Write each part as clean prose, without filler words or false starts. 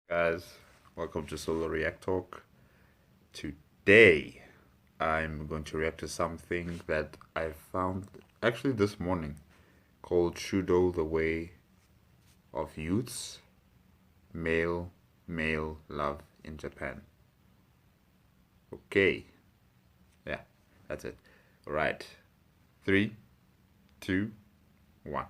Guys, welcome to Solo React Talk. Today, I'm going to react to something that I found actually this morning called Shudo, the Way of Youths, Male Love in Japan. Okay, yeah, that's it. All right, three, two, one.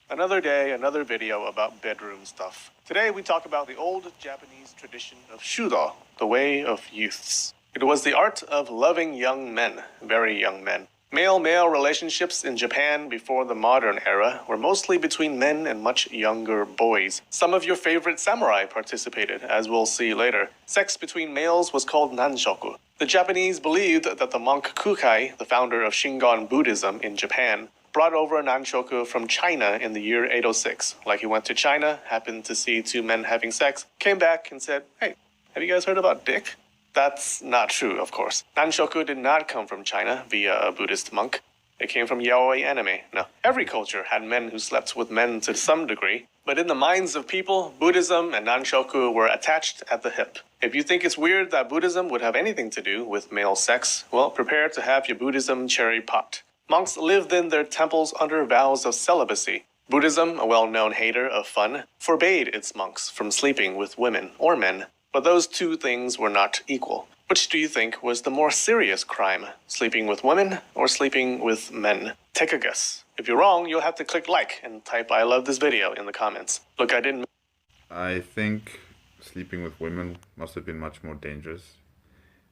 Another day, another video about bedroom stuff. Today we talk about the old Japanese tradition of Shudo, the way of youths. It was the art of loving young men, very young men. Male-male relationships in Japan before the modern era were mostly between men and much younger boys. Some of your favorite samurai participated, as we'll see later. Sex between males was called nanshoku. The Japanese believed that the monk Kukai, the founder of Shingon Buddhism in Japan, brought over nanshoku from China in the year 806. Like he went to China, happened to see two men having sex, came back and said, "Hey, have you guys heard about dick?" That's not true, of course. Nanshoku did not come from China via a Buddhist monk. It came from yaoi anime. Now, every culture had men who slept with men to some degree, but in the minds of people, Buddhism and nanshoku were attached at the hip. If you think it's weird that Buddhism would have anything to do with male sex, well, prepare to have your Buddhism cherry popped. Monks lived in their temples under vows of celibacy. Buddhism, a well-known hater of fun, forbade its monks from sleeping with women or men. But those two things were not equal. Which do you think was the more serious crime? Sleeping with women or sleeping with men? Take a guess. If you're wrong, you'll have to click like and type "I love this video" in the comments. Look, I didn't. I think sleeping with women must have been much more dangerous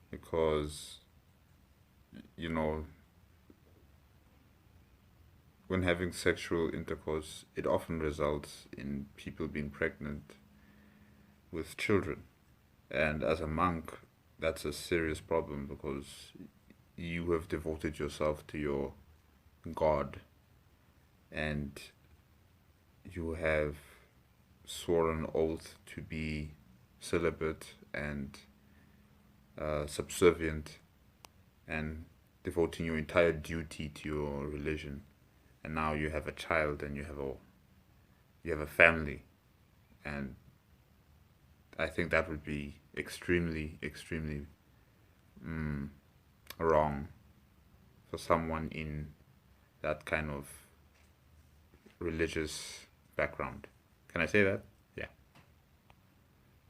because, you know, when having sexual intercourse, it often results in people being pregnant with children. And as a monk, that's a serious problem because you have devoted yourself to your God and you have sworn oath to be celibate and subservient and devoting your entire duty to your religion. And now you have a child and you have a family, and I think that would be extremely wrong for someone in that kind of religious background. Can I say that? Yeah.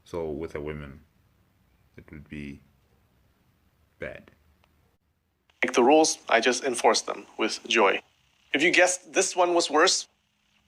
So with a woman, it would be bad. Make the rules, I just enforce them with joy. If you guessed this one was worse,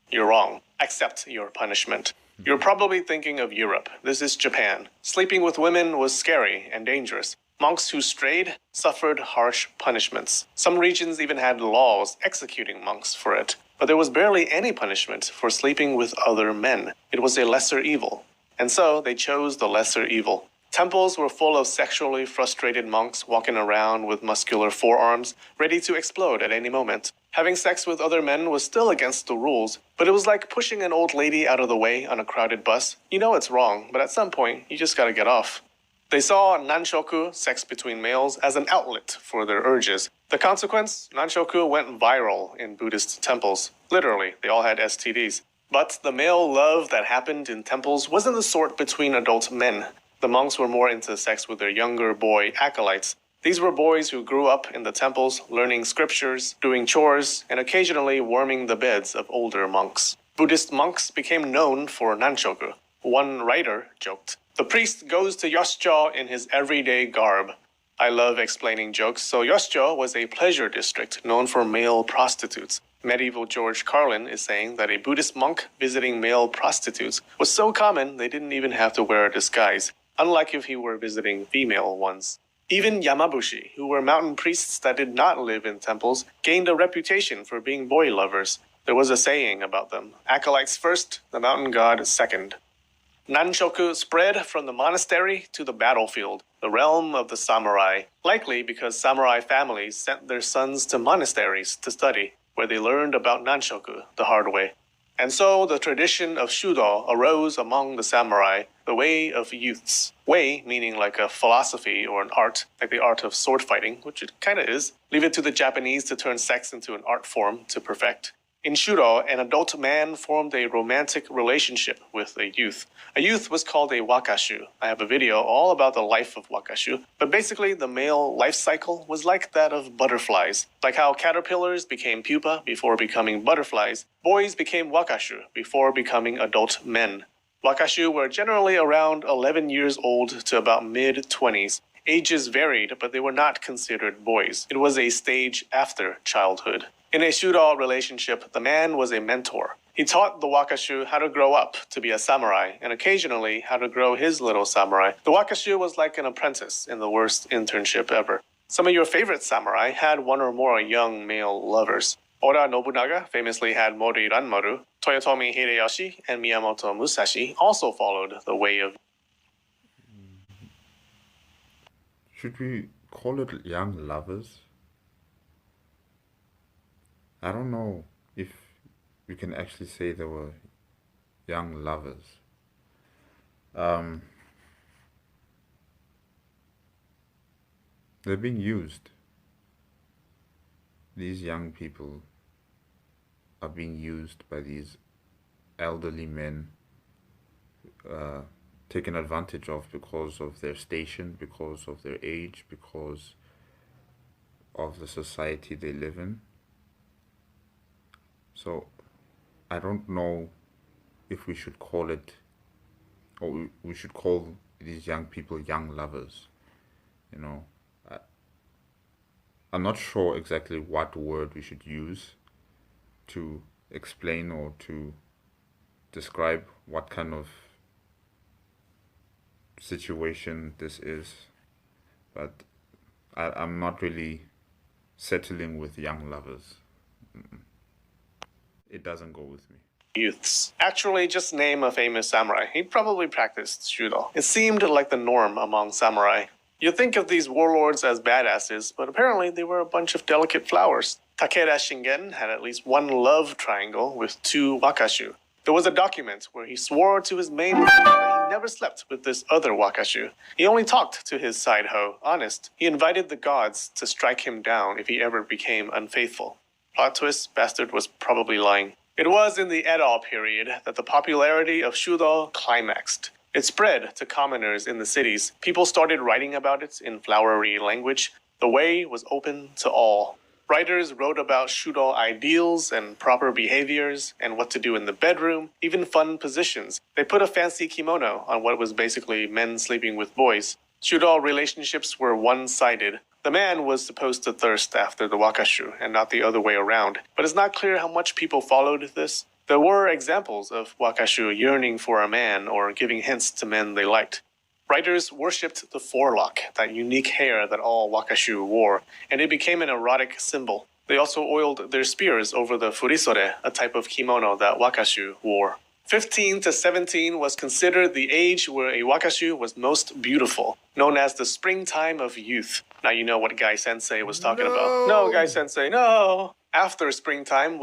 you're wrong. Accept your punishment. You're probably thinking of Europe. This is Japan. Sleeping with women was scary and dangerous. Monks who strayed suffered harsh punishments. Some regions even had laws executing monks for it. But there was barely any punishment for sleeping with other men. It was a lesser evil. And so they chose the lesser evil. Temples were full of sexually frustrated monks walking around with muscular forearms, ready to explode at any moment. Having sex with other men was still against the rules, but it was like pushing an old lady out of the way on a crowded bus. You know it's wrong, but at some point, you just gotta get off. They saw nanshoku, sex between males, as an outlet for their urges. The consequence? Nanshoku went viral in Buddhist temples. Literally, they all had STDs. But the male love that happened in temples wasn't the sort between adult men. The monks were more into sex with their younger boy acolytes. These were boys who grew up in the temples, learning scriptures, doing chores, and occasionally warming the beds of older monks. Buddhist monks became known for nanshoku. One writer joked, "The priest goes to Yosjo in his everyday garb." I love explaining jokes, so Yosjo was a pleasure district known for male prostitutes. Medieval George Carlin is saying that a Buddhist monk visiting male prostitutes was so common they didn't even have to wear a disguise, unlike if he were visiting female ones. Even Yamabushi, who were mountain priests that did not live in temples, gained a reputation for being boy lovers. There was a saying about them: acolytes first, the mountain god second. Nanshoku spread from the monastery to the battlefield, the realm of the samurai, likely because samurai families sent their sons to monasteries to study, where they learned about nanshoku the hard way. And so the tradition of Shudo arose among the samurai, the way of youths. Way meaning like a philosophy or an art, like the art of sword fighting, which it kinda is. Leave it to the Japanese to turn sex into an art form to perfect. In Shudo, an adult man formed a romantic relationship with a youth. A youth was called a wakashu. I have a video all about the life of wakashu, but basically the male life cycle was like that of butterflies. Like how caterpillars became pupa before becoming butterflies, boys became wakashu before becoming adult men. Wakashu were generally around 11 years old to about mid-20s. Ages varied, but they were not considered boys. It was a stage after childhood. In a Shudo relationship, the man was a mentor. He taught the wakashu how to grow up to be a samurai, and occasionally how to grow his little samurai. The wakashu was like an apprentice in the worst internship ever. Some of your favorite samurai had one or more young male lovers. Oda Nobunaga famously had Mori Ranmaru. Toyotomi Hideyoshi and Miyamoto Musashi also followed the way of... Should we call it young lovers? I don't know if we can actually say they were young lovers. They're being used. These young people are being used by these elderly men, taken advantage of because of their station, because of their age, because of the society they live in. So I don't know if we should call it, or we should call these young people young lovers. You know, I'm not sure exactly what word we should use to explain or to describe what kind of situation this is, but I'm not really settling with young lovers. It doesn't go with me. Youths. Actually, just name a famous samurai. He probably practiced Shudo. It seemed like the norm among samurai. You think of these warlords as badasses, but apparently they were a bunch of delicate flowers. Takeda Shingen had at least one love triangle with 2 wakashu. There was a document where he swore to his main that he never slept with this other wakashu. He only talked to his side hoe, honest. He invited the gods to strike him down if he ever became unfaithful. Plot twist, bastard was probably lying. It was in the Edo period that the popularity of Shudo climaxed. It spread to commoners in the cities. People started writing about it in flowery language. The way was open to all. Writers wrote about Shudo ideals and proper behaviors and what to do in the bedroom, even fun positions. They put a fancy kimono on what was basically men sleeping with boys. Shudo relationships were one-sided. The man was supposed to thirst after the wakashu and not the other way around, but it's not clear how much people followed this. There were examples of wakashu yearning for a man or giving hints to men they liked. Writers worshipped the forelock, that unique hair that all wakashu wore, and it became an erotic symbol. They also oiled their spears over the furisore, a type of kimono that wakashu wore. 15 to 17 was considered the age where a wakashu was most beautiful, known as the springtime of youth. Now you know what Guy Sensei was talking about. No, Guy Sensei, no! After springtime...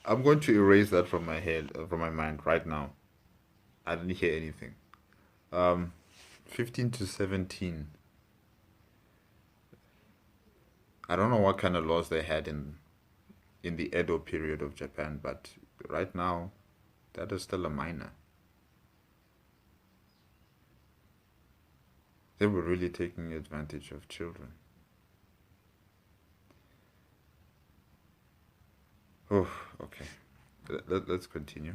I'm going to erase that from my head, from my mind right now. I didn't hear anything. 15 to 17. I don't know what kind of laws they had in the Edo period of Japan, but right now, that is still a minor. They were really taking advantage of children. Oh, okay. Let's continue.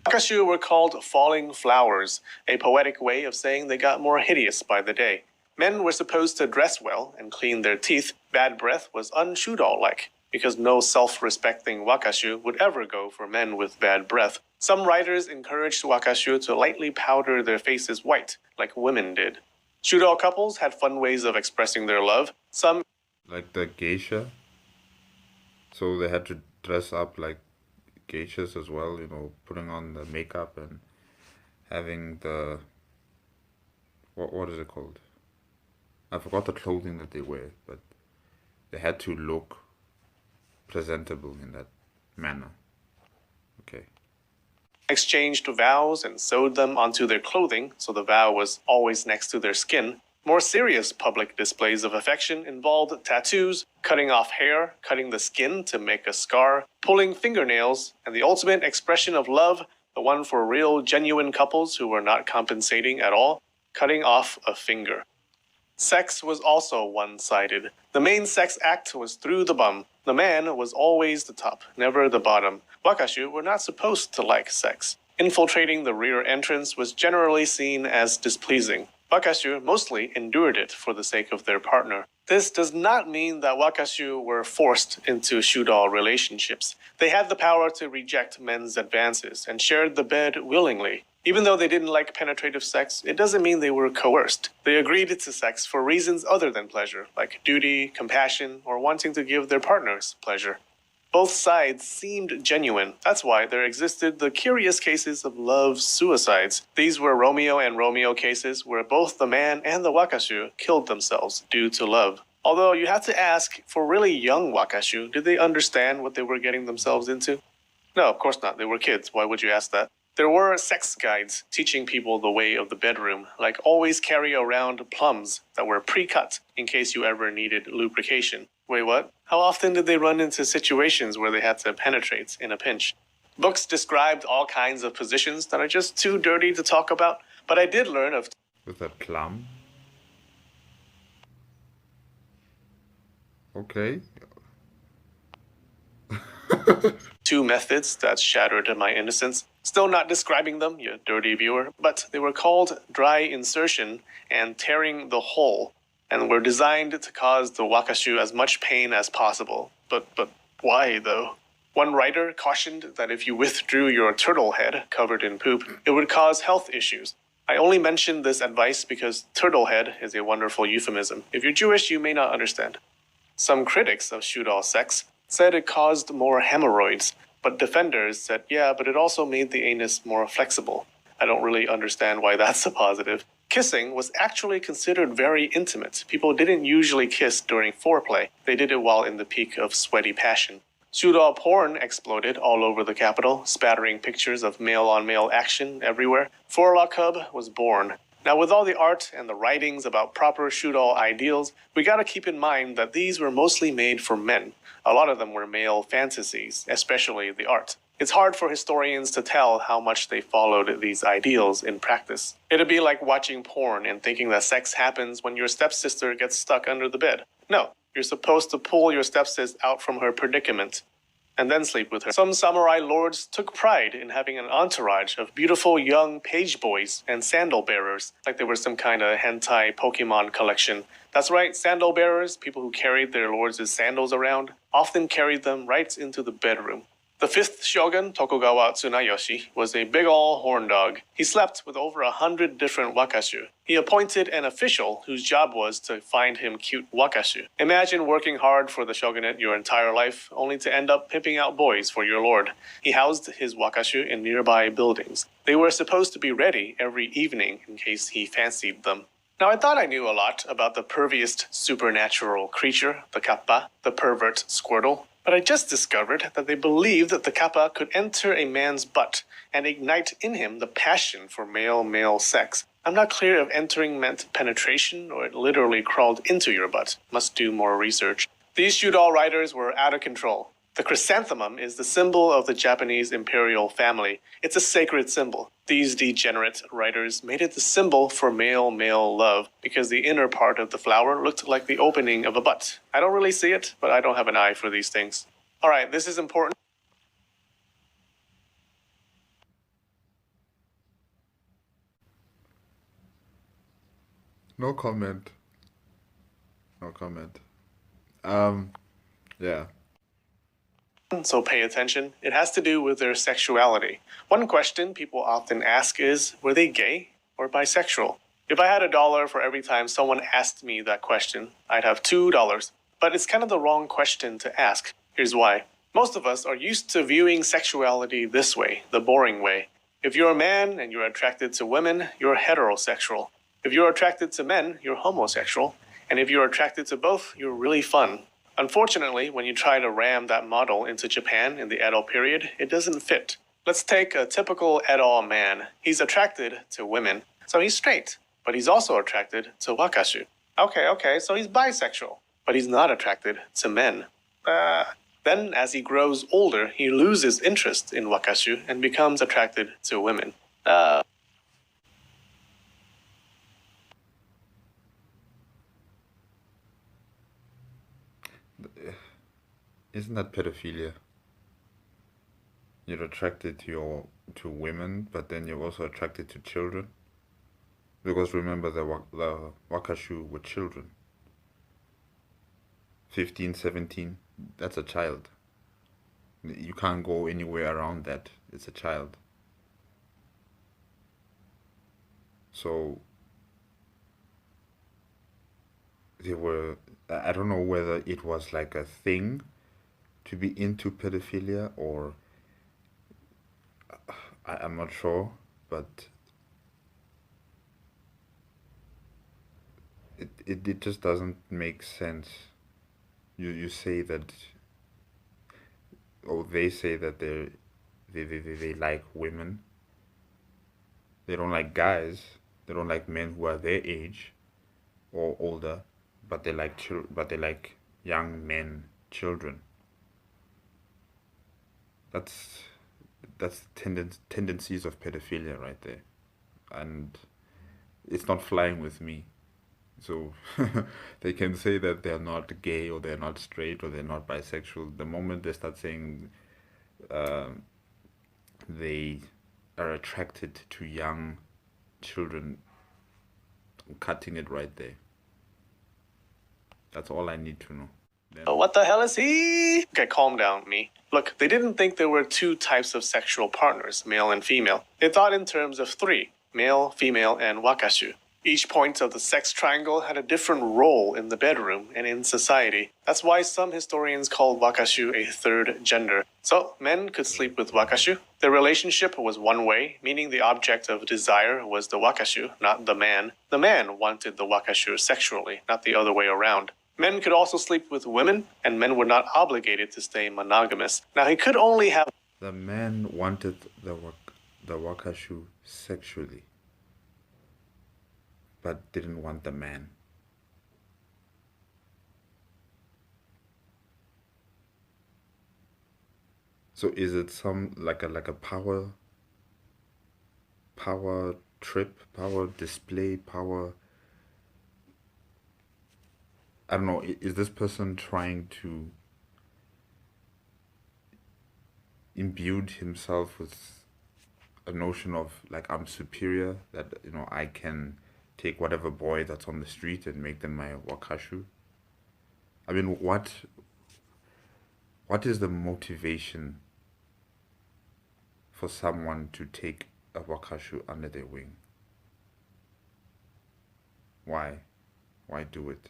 Wakashu were called falling flowers, a poetic way of saying they got more hideous by the day. Men were supposed to dress well and clean their teeth. Bad breath was unshudo-like, because no self-respecting wakashu would ever go for men with bad breath. Some writers encouraged wakashu to lightly powder their faces white, like women did. Shudo couples had fun ways of expressing their love. Some... Like the geisha? So they had to dress up like geishas as well, you know, putting on the makeup and having the... What is it called? I forgot the clothing that they wear, but they had to look presentable in that manner. Okay. Exchanged vows and sewed them onto their clothing, so the vow was always next to their skin. More serious public displays of affection involved tattoos, cutting off hair, cutting the skin to make a scar, pulling fingernails, and the ultimate expression of love, the one for real, genuine couples who were not compensating at all, cutting off a finger. Sex was also one-sided. The main sex act was through the bum. The man was always the top, never the bottom. Wakashu were not supposed to like sex. Infiltrating the rear entrance was generally seen as displeasing. Wakashu mostly endured it for the sake of their partner. This does not mean that Wakashu were forced into Shudo relationships. They had the power to reject men's advances and shared the bed willingly. Even though they didn't like penetrative sex, it doesn't mean they were coerced. They agreed to sex for reasons other than pleasure, like duty, compassion, or wanting to give their partners pleasure. Both sides seemed genuine. That's why there existed the curious cases of love suicides. These were Romeo and Romeo cases where both the man and the Wakashu killed themselves due to love. Although you have to ask, for really young Wakashu, did they understand what they were getting themselves into? No, of course not. They were kids. Why would you ask that? There were sex guides teaching people the way of the bedroom, like always carry around plums that were pre-cut in case you ever needed lubrication. Wait, what? How often did they run into situations where they had to penetrate in a pinch? Books described all kinds of positions that are just too dirty to talk about, but I did learn of... With a plum? Okay. two methods that shattered my innocence. Still not describing them, you dirty viewer, but they were called dry insertion and tearing the hole, and were designed to cause the wakashu as much pain as possible. But why, though? One writer cautioned that if you withdrew your turtle head covered in poop, it would cause health issues. I only mention this advice because turtle head is a wonderful euphemism. If you're Jewish, you may not understand. Some critics of Shudo sex said it caused more hemorrhoids, but defenders said, yeah, but it also made the anus more flexible. I don't really understand why that's a positive. Kissing was actually considered very intimate. People didn't usually kiss during foreplay. They did it while in the peak of sweaty passion. Shudo porn exploded all over the capital, spattering pictures of male-on-male action everywhere. Forla Cub was born. Now, with all the art and the writings about proper Shudo ideals, we gotta keep in mind that these were mostly made for men. A lot of them were male fantasies, especially the art. It's hard for historians to tell how much they followed these ideals in practice. It'd be like watching porn and thinking that sex happens when your stepsister gets stuck under the bed. No, you're supposed to pull your stepsis out from her predicament and then sleep with her. Some samurai lords took pride in having an entourage of beautiful young page boys and sandal bearers, like they were some kind of hentai Pokemon collection. That's right, sandal bearers, people who carried their lords' sandals around, often carried them right into the bedroom. The fifth shogun, Tokugawa Tsunayoshi, was a big ol' horn dog. He slept with over 100 different wakashu. He appointed an official whose job was to find him cute wakashu. Imagine working hard for the shogunate your entire life, only to end up pimping out boys for your lord. He housed his wakashu in nearby buildings. They were supposed to be ready every evening in case he fancied them. Now, I thought I knew a lot about the perviest supernatural creature, the kappa, the pervert squirtle. But I just discovered that they believed that the kappa could enter a man's butt and ignite in him the passion for male-male sex. I'm not clear if entering meant penetration or it literally crawled into your butt. Must do more research. These Shudo writers were out of control. The chrysanthemum is the symbol of the Japanese imperial family. It's a sacred symbol. These degenerate writers made it the symbol for male-male love because the inner part of the flower looked like the opening of a butt. I don't really see it, but I don't have an eye for these things. All right, this is important. No comment. No comment. Yeah. So pay attention. It has to do with their sexuality. One question people often ask is, were they gay or bisexual? If I had $1 for every time someone asked me that question, I'd have $2. But it's kind of the wrong question to ask. Here's why. Most of us are used to viewing sexuality this way, the boring way. If you're a man and you're attracted to women, you're heterosexual. If you're attracted to men, you're homosexual. And if you're attracted to both, you're really fun. Unfortunately, when you try to ram that model into Japan in the Edo period, it doesn't fit. Let's take a typical Edo man. He's attracted to women, so he's straight. but he's also attracted to wakashu. Okay, so he's bisexual, but he's not attracted to men. Then, as he grows older, he loses interest in wakashu and becomes attracted to women. Isn't that pedophilia? You're attracted to women, but then you're also attracted to children. Because remember, the wakashu were children. 15, 17, that's a child. You can't go anywhere around that. It's a child. So they were. I don't know whether it was like a thing to be into pedophilia, or I'm not sure, but it just doesn't make sense. You say that, or they say that they like women. They don't like guys. They don't like men who are their age or older, but they like but they like young men, children. That's tendencies of pedophilia right there, and it's not flying with me. So they can say that they're not gay or they're not straight or they're not bisexual. The moment they start saying they are attracted to young children, I'm cutting it right there. That's all I need to know. Then, What the hell is he? Okay, calm down, me. Look, they didn't think there were two types of sexual partners, male and female. They thought in terms of three, male, female, and wakashu. Each point of the sex triangle had a different role in the bedroom and in society. That's why some historians call wakashu a third gender. So, men could sleep with wakashu. Their relationship was one way, meaning the object of desire was the wakashu, not the man. The man wanted the wakashu sexually, not the other way around. Men could also sleep with women, and men were not obligated to stay monogamous. Now, he could only have. the man wanted the wakashu sexually, but didn't want the man. So is it some like a power trip, power display, power? I don't know. Is this person trying to imbue himself with a notion of like I'm superior, that I can take whatever boy that's on the street and make them my wakashu? I mean, what is the motivation for someone to take a wakashu under their wing? Why? Why do it?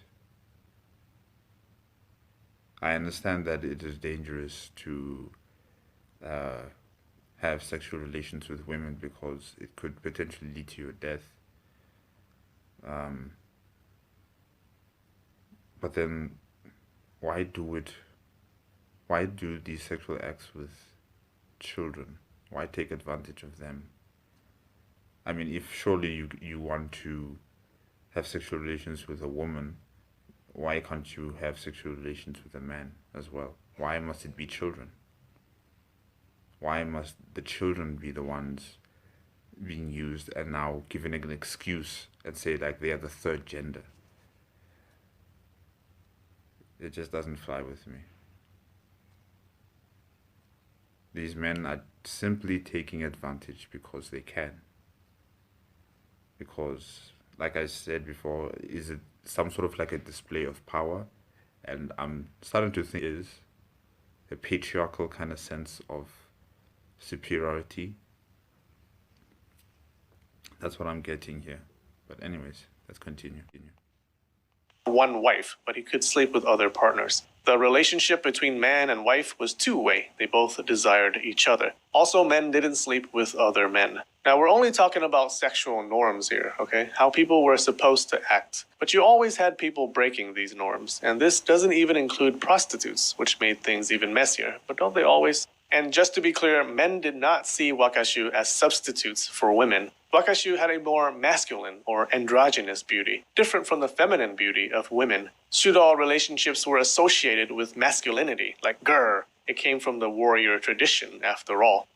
I understand that it is dangerous to have sexual relations with women because it could potentially lead to your death. But then, why do it? Why do these sexual acts with children? Why take advantage of them? I mean, if surely you want to have sexual relations with a woman, why can't you have sexual relations with a man as well? Why must it be children? Why must the children be the ones being used and now given an excuse and say like they are the third gender? It just doesn't fly with me. These men are simply taking advantage because they can. Because, like I said before, is it some sort of like a display of power? And I'm starting to think it is a patriarchal kind of sense of superiority. That's what I'm getting here. But anyways, let's continue. One wife, but he could sleep with other partners. The relationship between man and wife was two-way. They both desired each other. Also, men didn't sleep with other men. Now, we're only talking about sexual norms here, okay? How people were supposed to act. But you always had people breaking these norms. And this doesn't even include prostitutes, which made things even messier. But don't they always? And just to be clear, men did not see wakashu as substitutes for women. Wakashu had a more masculine or androgynous beauty, different from the feminine beauty of women. Shudo relationships were associated with masculinity, like gur. It came from the warrior tradition, after all.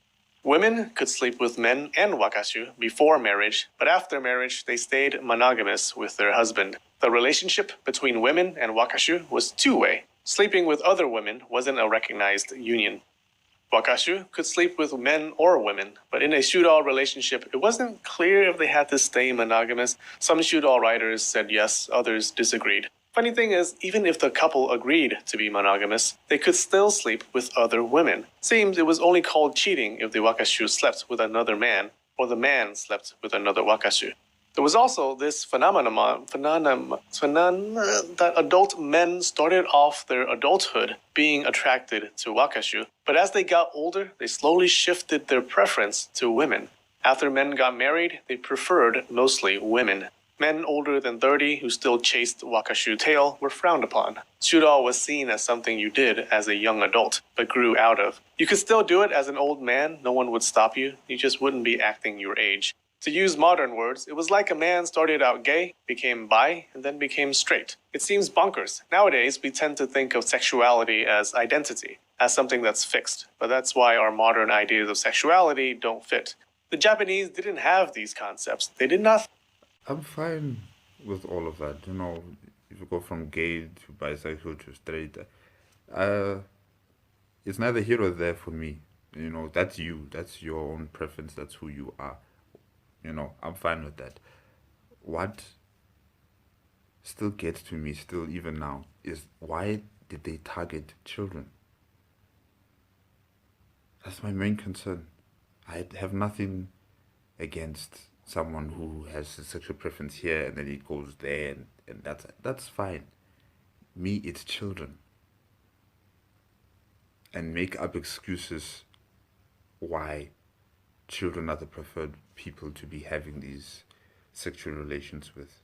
Women could sleep with men and wakashu before marriage, but after marriage they stayed monogamous with their husband. The relationship between women and wakashu was two-way. Sleeping with other women wasn't a recognized union. Wakashu could sleep with men or women, but in a Shudo relationship, it wasn't clear if they had to stay monogamous. Some Shudo writers said yes, others disagreed. Funny thing is, even if the couple agreed to be monogamous, they could still sleep with other women. Seems it was only called cheating if the Wakashu slept with another man, or the man slept with another Wakashu. There was also this phenomenon that adult men started off their adulthood being attracted to wakashu, but as they got older, they slowly shifted their preference to women. After men got married, they preferred mostly women. Men older than 30 who still chased wakashu tail were frowned upon. Shudo was seen as something you did as a young adult, but grew out of. You could still do it as an old man, no one would stop you, you just wouldn't be acting your age. To use modern words, it was like a man started out gay, became bi, and then became straight. It seems bonkers. Nowadays, we tend to think of sexuality as identity, as something that's fixed, but that's why our modern ideas of sexuality don't fit. The Japanese didn't have these concepts. They did not. I'm fine with all of that. If you go from gay to bisexual to straight, uh, it's neither here or there for me. That's you. That's your own preference. That's who you are. I'm fine with that. What still gets to me, still even now, is why did they target children? That's my main concern. I have nothing against someone who has a sexual preference here and then it goes there and that's fine. Me, it's children. And make up excuses why children are the preferred people to be having these sexual relations with.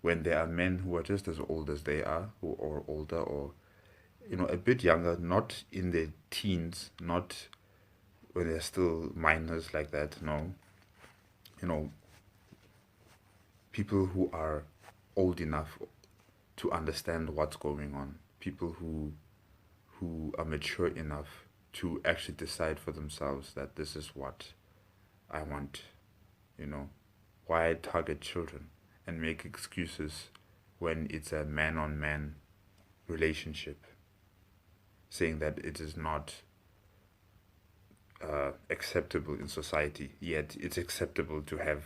When there are men who are just as old as they are, or older, or a bit younger, not in their teens, not when they're still minors like that. No, people who are old enough to understand what's going on, people who are mature enough to actually decide for themselves that this is what I want, why target children and make excuses when it's a man on man relationship, saying that it is not acceptable in society, yet it's acceptable to have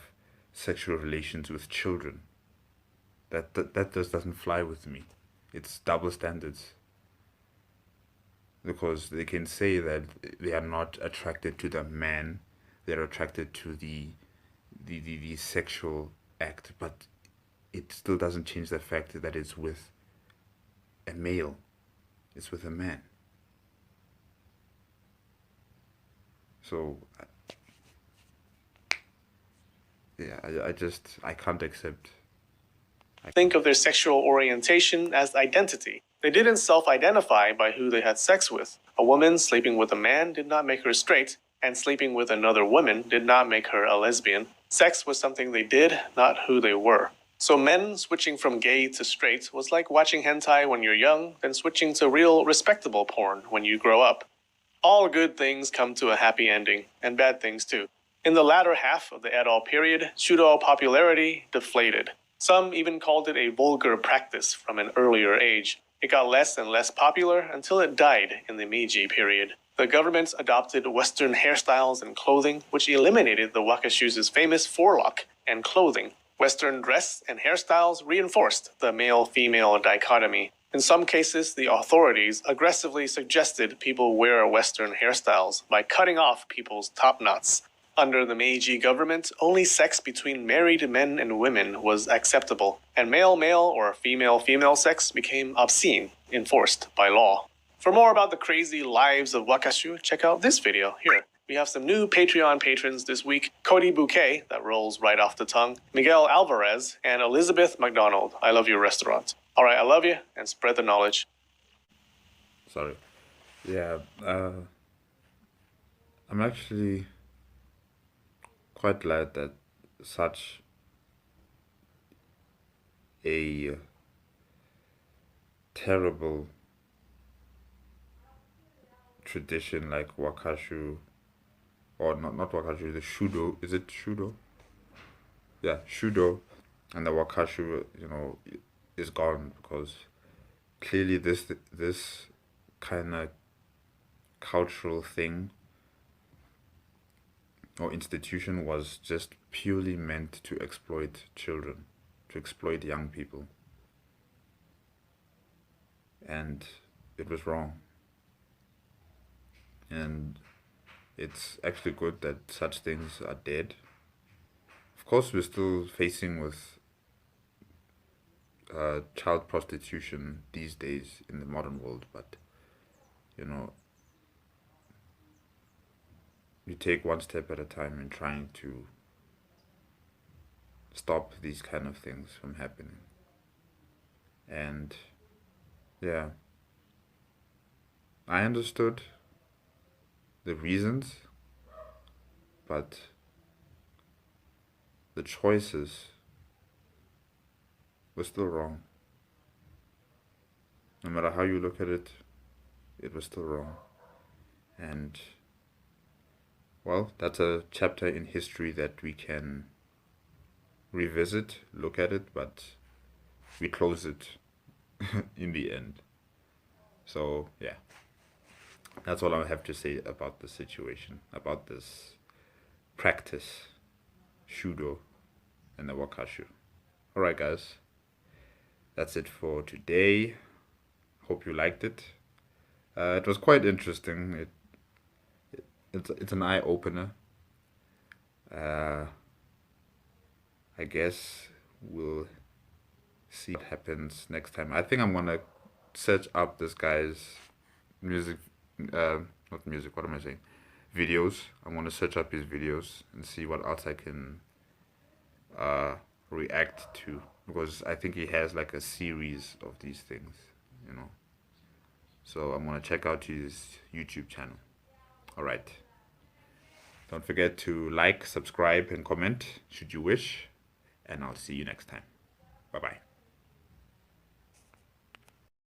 sexual relations with children. That just doesn't fly with me. It's double standards. Because they can say that they are not attracted to the man, they're attracted to the sexual act, but it still doesn't change the fact that it's with a male, it's with a man. So, yeah, I can't accept. Think of their sexual orientation as identity. They didn't self-identify by who they had sex with. A woman sleeping with a man did not make her straight, and sleeping with another woman did not make her a lesbian. Sex was something they did, not who they were. So men switching from gay to straight was like watching hentai when you're young, then switching to real, respectable porn when you grow up. All good things come to a happy ending, and bad things too. In the latter half of the Edo period, Shudo popularity deflated. Some even called it a vulgar practice from an earlier age. It got less and less popular until it died in the Meiji period. The government adopted Western hairstyles and clothing, which eliminated the wakashu's famous forelock and clothing. Western dress and hairstyles reinforced the male-female dichotomy. In some cases, the authorities aggressively suggested people wear Western hairstyles by cutting off people's top knots. Under the Meiji government, only sex between married men and women was acceptable, and male-male or female-female sex became obscene, enforced by law. For more about the crazy lives of wakashu, check out this video here. We have some new Patreon patrons this week: Cody Bouquet, that rolls right off the tongue, Miguel Alvarez, and Elizabeth McDonald. I love your restaurant. All right, I love you, and spread the knowledge. Sorry. Yeah, I'm actually quite glad that such a terrible tradition like Wakashu, or not Wakashu, the Shudo. Is it Shudo? Yeah, Shudo, and the Wakashu, is gone because clearly this kind of cultural thing or institution was just purely meant to exploit children, to exploit young people, and it was wrong. And it's actually good that such things are dead. Of course, we're still facing with child prostitution these days in the modern world, but you know, you take one step at a time in trying to stop these kind of things from happening. And yeah, I understood the reasons, but the choices were still wrong. No matter how you look at it, it was still wrong. And well, that's a chapter in history that we can revisit, look at it, but we close it in the end. So, yeah, that's all I have to say about the situation, about this practice, Shudo and the Wakashu. Alright, guys, that's it for today. Hope you liked it. It was quite interesting. It's an eye opener. I guess we'll see what happens next time. I think I'm gonna search up this guy's music, not music. What am I saying? Videos. I'm gonna search up his videos and see what else I can react to, because I think he has like a series of these things, you know. So I'm gonna check out his YouTube channel. All right. Don't forget to like, subscribe, and comment should you wish. And I'll see you next time. Bye bye.